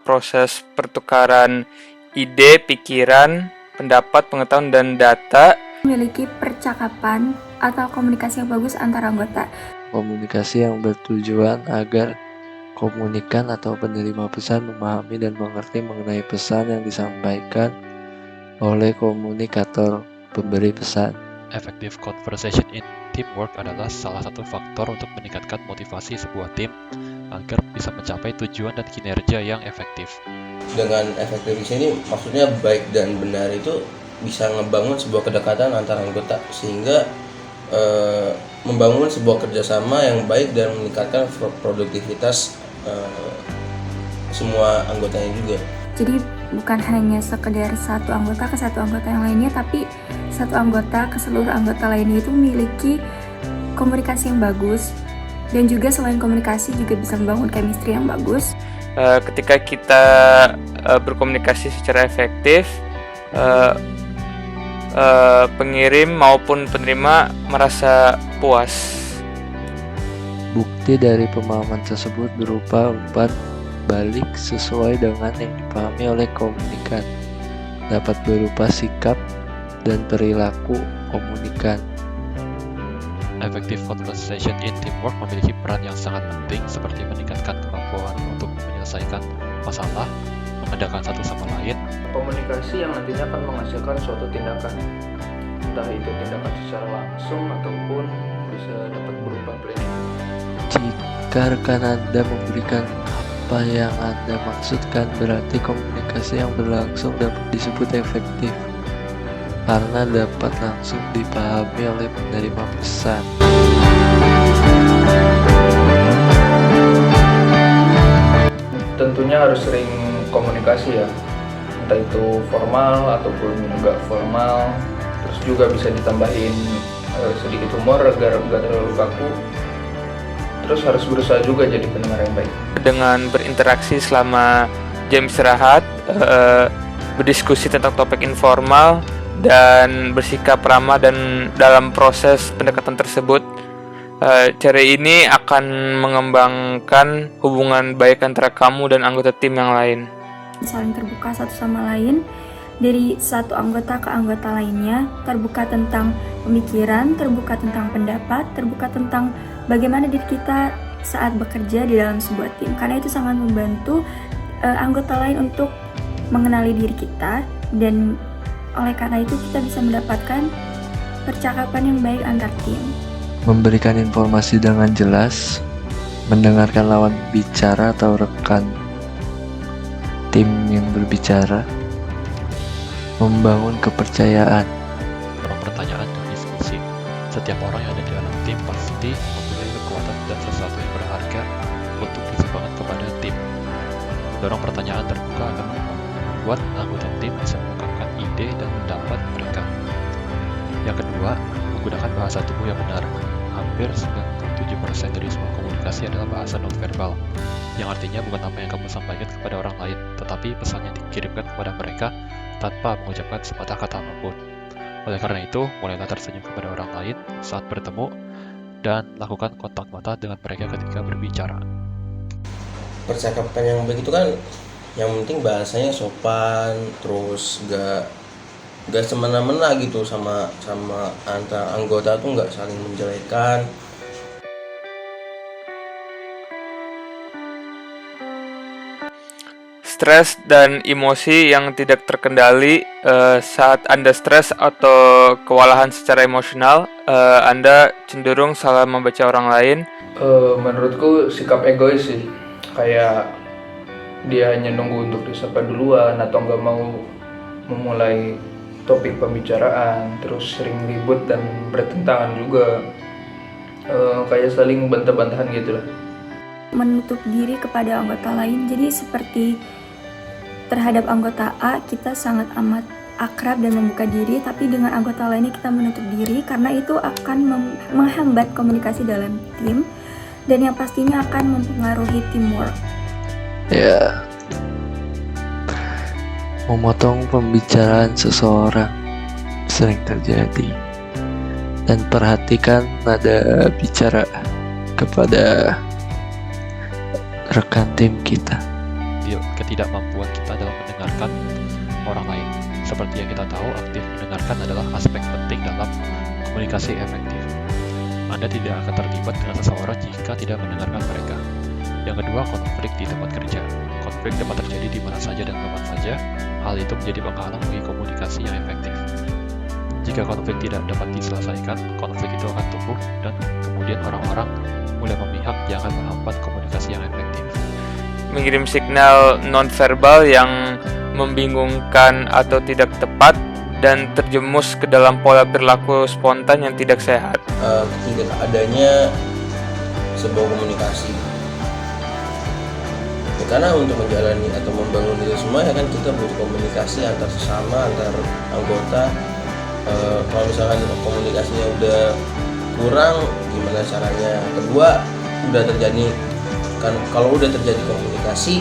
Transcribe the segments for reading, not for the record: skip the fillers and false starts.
proses pertukaran ide, pikiran, pendapat, pengetahuan, dan data. Memiliki percakapan atau komunikasi yang bagus antara anggota. Komunikasi yang bertujuan agar komunikan atau penerima pesan memahami dan mengerti mengenai pesan yang disampaikan oleh komunikator pemberi pesan. Effective conversation in teamwork adalah salah satu faktor untuk meningkatkan motivasi sebuah tim agar bisa mencapai tujuan dan kinerja yang efektif. Dengan efektif di sini maksudnya baik dan benar itu bisa ngebangun sebuah kedekatan antara anggota sehingga membangun sebuah kerjasama yang baik dan meningkatkan produktivitas semua anggotanya juga. Jadi bukan hanya sekedar satu anggota ke satu anggota yang lainnya, tapi satu anggota ke seluruh anggota lainnya itu memiliki komunikasi yang bagus, dan juga selain komunikasi juga bisa membangun chemistry yang bagus. Ketika kita berkomunikasi secara efektif, pengirim maupun penerima merasa puas. Bukti dari pemahaman tersebut berupa umpan balik sesuai dengan yang dipahami oleh komunikan, dapat berupa sikap dan perilaku komunikan. Effective conversation in teamwork memiliki peran yang sangat penting seperti meningkatkan kemampuan untuk menyelesaikan masalah, mengedekan satu sama lain. Komunikasi yang nantinya akan menghasilkan suatu tindakan, entah itu tindakan secara langsung ataupun bisa dapat berupa planning. Jika rekan Anda memberikan apa yang Anda maksudkan, berarti komunikasi yang berlangsung dapat disebut efektif karena dapat langsung dipahami oleh penerima pesan. Tentunya harus sering komunikasi ya, entah itu formal ataupun enggak formal. Terus juga bisa ditambahin sedikit humor agar enggak terlalu kaku. Terus harus berusaha juga jadi pendengar yang baik. Dengan berinteraksi selama jam istirahat, berdiskusi tentang topik informal, dan bersikap ramah dan dalam proses pendekatan tersebut, cara ini akan mengembangkan hubungan baik antara kamu dan anggota tim yang lain. Saling terbuka satu sama lain, dari satu anggota ke anggota lainnya, terbuka tentang pemikiran, terbuka tentang pendapat, terbuka tentang bagaimana diri kita saat bekerja di dalam sebuah tim. Karena itu sangat membantu anggota lain untuk mengenali diri kita, dan oleh karena itu kita bisa mendapatkan percakapan yang baik antar tim. Memberikan informasi dengan jelas, mendengarkan lawan bicara atau rekan tim yang berbicara, membangun kepercayaan. Pertanyaan dan diskusi. Setiap orang yang ada di dalam tim pasti mempunyai kekuatan dan sesuatu yang berharga untuk disumbangkan kepada tim. Mendorong pertanyaan terbuka akan membuat anggota tim bisa mengungkapkan ide dan pendapat mereka. Yang kedua, menggunakan bahasa tubuh yang benar. Hampir 97% dari semua komunikasi adalah bahasa nonverbal, yang artinya bukan apa yang kamu sampaikan kepada orang lain, tetapi pesan yang dikirimkan kepada mereka tanpa mengucapkan sepatah kata apapun. Oleh karena itu, mulailah tersenyum kepada orang lain saat bertemu dan lakukan kontak mata dengan mereka ketika berbicara. Percakapan yang baik itu kan yang penting bahasanya sopan, terus gak semena-mena gitu sama antar anggota tuh gak saling menjelekan. Stres dan emosi yang tidak terkendali. Saat Anda stres atau kewalahan secara emosional, Anda cenderung salah membaca orang lain. Menurutku sikap egois sih, kayak dia hanya nunggu untuk disapa duluan atau nggak mau memulai topik pembicaraan, terus sering ribut dan bertentangan juga, kayak saling bantah-bantahan gitu lah. Menutup diri kepada anggota lain, jadi seperti terhadap anggota A kita sangat amat akrab dan membuka diri, tapi dengan anggota lainnya kita menutup diri karena itu akan menghambat komunikasi dalam tim dan yang pastinya akan mempengaruhi teamwork. Ya, memotong pembicaraan seseorang sering terjadi, dan perhatikan nada bicara kepada rekan tim kita. ketidakmampuan kita dalam mendengarkan orang lain. Seperti yang kita tahu, aktif mendengarkan adalah aspek penting dalam komunikasi efektif. Anda tidak akan terlibat dengan seseorang jika tidak mendengarkan mereka. Yang kedua, konflik di tempat kerja. Konflik dapat terjadi di mana saja dan kapan saja. Hal itu menjadi penghalang bagi komunikasi yang efektif. Jika konflik tidak dapat diselesaikan, konflik itu akan tumbuh dan kemudian orang-orang mulai memihak yang akan menghambat komunikasi yang efektif. Mengirim signal nonverbal yang membingungkan atau tidak tepat dan terjemus ke dalam pola perilaku spontan yang tidak sehat. Ketika adanya sebuah komunikasi, ya, karena untuk menjalani atau membangun itu semua ya kan kita butuh komunikasi antar sesama, antar anggota. Kalau misalkan komunikasinya udah kurang, gimana caranya? Kedua, udah terjadi kan, kalau udah terjadi komunikasi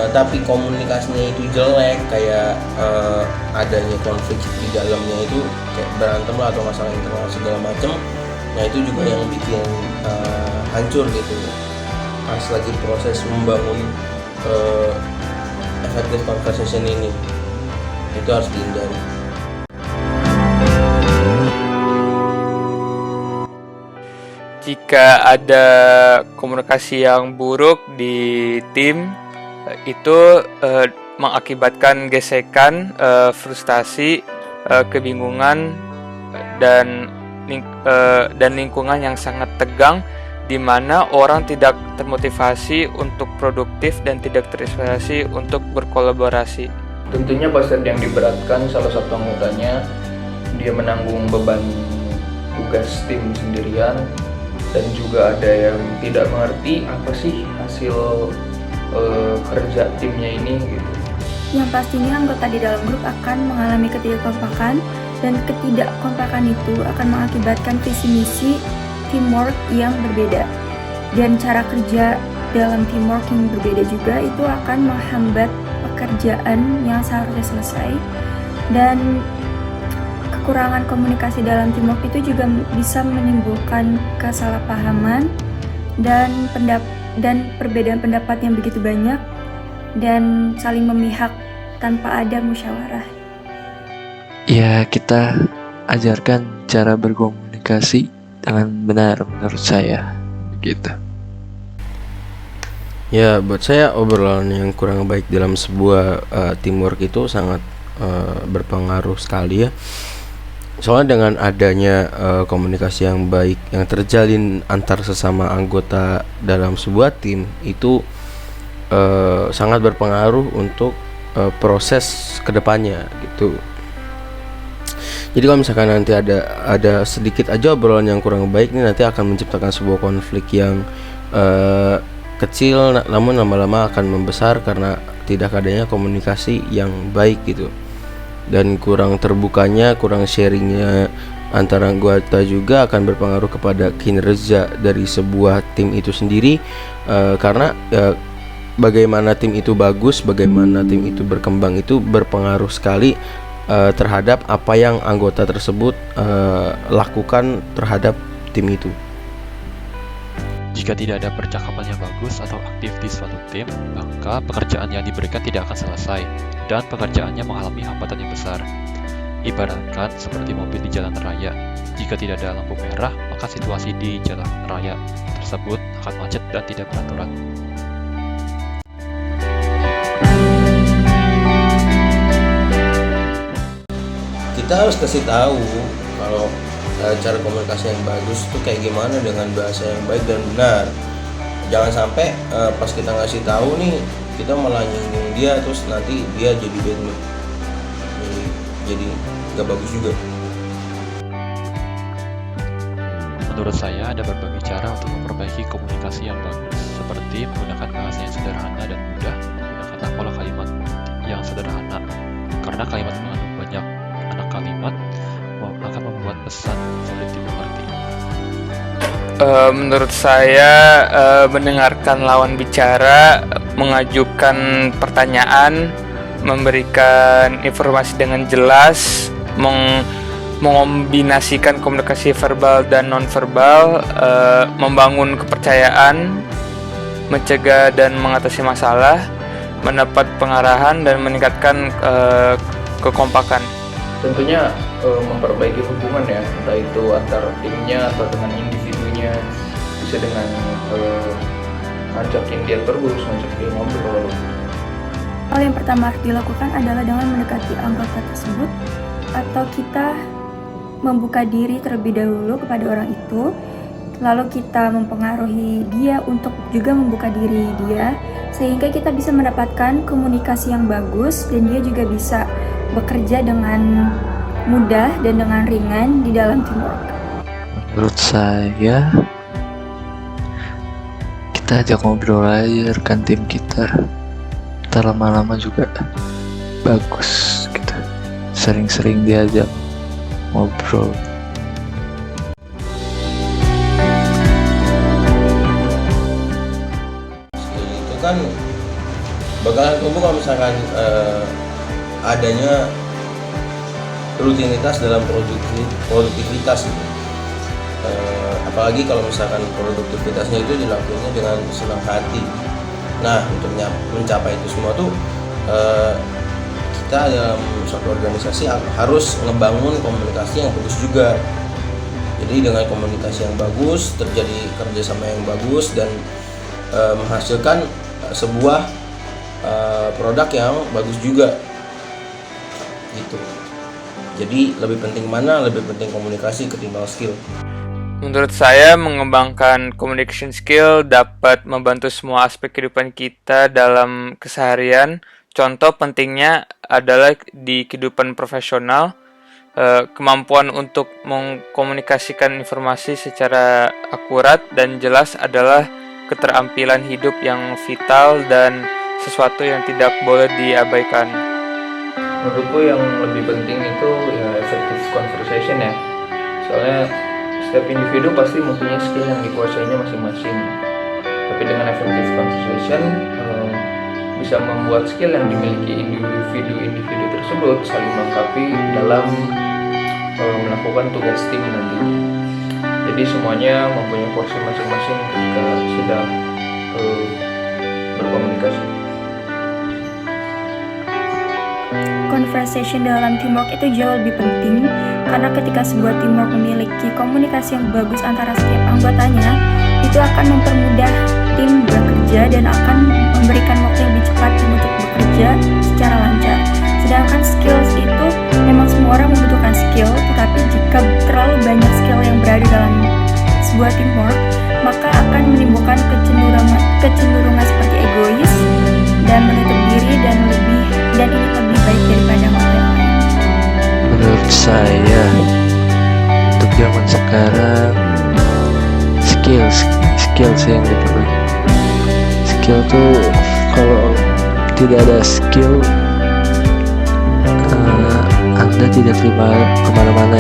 tapi komunikasinya itu jelek, kayak adanya konflik di dalamnya itu kayak berantem lah atau masalah internal segala macem, nah itu juga yang bikin hancur gitu pas lagi proses membangun effective conversation ini. Itu harus dihindari. Jika ada komunikasi yang buruk di tim, itu mengakibatkan gesekan, frustasi, kebingungan, dan lingkungan yang sangat tegang, di mana orang tidak termotivasi untuk produktif dan tidak terinspirasi untuk berkolaborasi. Tentunya pasien yang diberatkan salah satu anggotanya, dia menanggung beban tugas tim sendirian, dan juga ada yang tidak mengerti apa sih hasil kerja timnya ini gitu. Yang pastinya anggota di dalam grup akan mengalami ketidakkompakan, dan ketidakkompakan itu akan mengakibatkan visi misi teamwork yang berbeda, dan cara kerja dalam teamwork yang berbeda juga itu akan menghambat pekerjaan yang seharusnya selesai. Dan kekurangan komunikasi dalam teamwork itu juga bisa menimbulkan kesalahpahaman dan perbedaan pendapat yang begitu banyak, dan saling memihak tanpa ada musyawarah. Ya, kita ajarkan cara berkomunikasi dengan benar menurut saya gitu. Ya, buat saya obrolan yang kurang baik dalam sebuah teamwork itu sangat berpengaruh sekali ya. Soalnya dengan adanya komunikasi yang baik yang terjalin antar sesama anggota dalam sebuah tim itu sangat berpengaruh untuk proses kedepannya gitu. Jadi kalau misalkan nanti ada sedikit aja obrolan yang kurang baik ini nanti akan menciptakan sebuah konflik yang kecil namun lama-lama akan membesar karena tidak adanya komunikasi yang baik gitu. Dan kurang terbukanya, kurang sharingnya antara anggota juga akan berpengaruh kepada kinerja dari sebuah tim itu sendiri, karena bagaimana tim itu bagus, bagaimana tim itu berkembang itu berpengaruh sekali terhadap apa yang anggota tersebut lakukan terhadap tim itu. Jika tidak ada percakapan yang bagus atau aktif di suatu tim, maka pekerjaan yang diberikan tidak akan selesai, dan pekerjaannya mengalami hambatan yang besar. Ibaratkan seperti mobil di jalan raya. Jika tidak ada lampu merah, maka situasi di jalan raya tersebut akan macet dan tidak beraturan. Kita harus kasih tahu kalau cara komunikasi yang bagus itu kayak gimana dengan bahasa yang baik dan benar. Jangan sampai pas kita ngasih tahu nih kita malah nyinggung dia, terus nanti dia jadi bad mood, jadi gak bagus juga. Menurut saya ada berbagai cara untuk memperbaiki komunikasi yang bagus, seperti menggunakan bahasa yang sederhana dan mudah, menggunakan pola kalimat yang sederhana, karena kalimat mengandung banyak anak kalimat akan membuat pesan sulit dimengerti. Menurut saya mendengarkan lawan bicara, mengajukan pertanyaan, memberikan informasi dengan jelas, mengombinasikan komunikasi verbal dan nonverbal, membangun kepercayaan, mencegah dan mengatasi masalah, mendapat pengarahan dan meningkatkan kekompakan. Tentunya memperbaiki hubungan ya, entah itu antar timnya atau dengan individunya, bisa dengan ngajakin dia terus, ngajak dia ngobrol. Hal yang pertama harus dilakukan adalah dengan mendekati anggota tersebut atau kita membuka diri terlebih dahulu kepada orang itu, lalu kita mempengaruhi dia untuk juga membuka diri dia, sehingga kita bisa mendapatkan komunikasi yang bagus dan dia juga bisa bekerja dengan mudah dan dengan ringan di dalam teamwork. Menurut saya, kita ajak ngobrol aja rekan tim kita. Ntar lama-lama juga bagus gitu. Sering-sering diajak ngobrol. Itu kan bakalan tumbuh kalau misalkan adanya rutinitas dalam produktivitas gitu. Apalagi kalau misalkan produktivitasnya itu dilakukannya dengan senang hati. Nah, untuk mencapai itu semua tuh kita dalam suatu organisasi harus ngebangun komunikasi yang bagus juga. Jadi dengan komunikasi yang bagus, terjadi kerjasama yang bagus dan menghasilkan sebuah produk yang bagus juga gitu. Jadi lebih penting mana? Lebih penting komunikasi ketimbang skill. Menurut saya, mengembangkan communication skill dapat membantu semua aspek kehidupan kita dalam keseharian. Contoh pentingnya adalah di kehidupan profesional, kemampuan untuk mengkomunikasikan informasi secara akurat dan jelas adalah keterampilan hidup yang vital dan sesuatu yang tidak boleh diabaikan. Menurutku yang lebih penting itu ya effective conversation ya, soalnya setiap individu pasti mempunyai skill yang dikuasainya masing-masing. Tapi dengan effective conversation bisa membuat skill yang dimiliki individu tersebut saling melengkapi dalam melakukan tugas tim nanti. Jadi semuanya mempunyai porsi masing-masing ketika sedang berkomunikasi. Conversation dalam teamwork itu jauh lebih penting karena ketika sebuah teamwork memiliki komunikasi yang bagus antara setiap anggotanya, itu akan mempermudah tim bekerja dan akan memberikan waktu yang lebih cepat tim untuk bekerja secara lancar. Sedangkan skills itu memang semua orang membutuhkan skill, tetapi jika terlalu banyak skill yang berada dalam sebuah teamwork, maka akan menimbulkan kecenderungan seperti egois dan menutup diri dan ini lebih baik daripada anggota yang lain. Menurut saya, untuk zaman sekarang, skill sih yang diperlukan. Skill tuh kalau tidak ada skill, Anda tidak terima kemana-mana.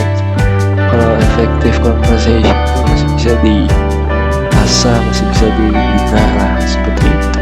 Kalau effective conversation itu masih bisa diasah, masih bisa dibina lah, seperti itu.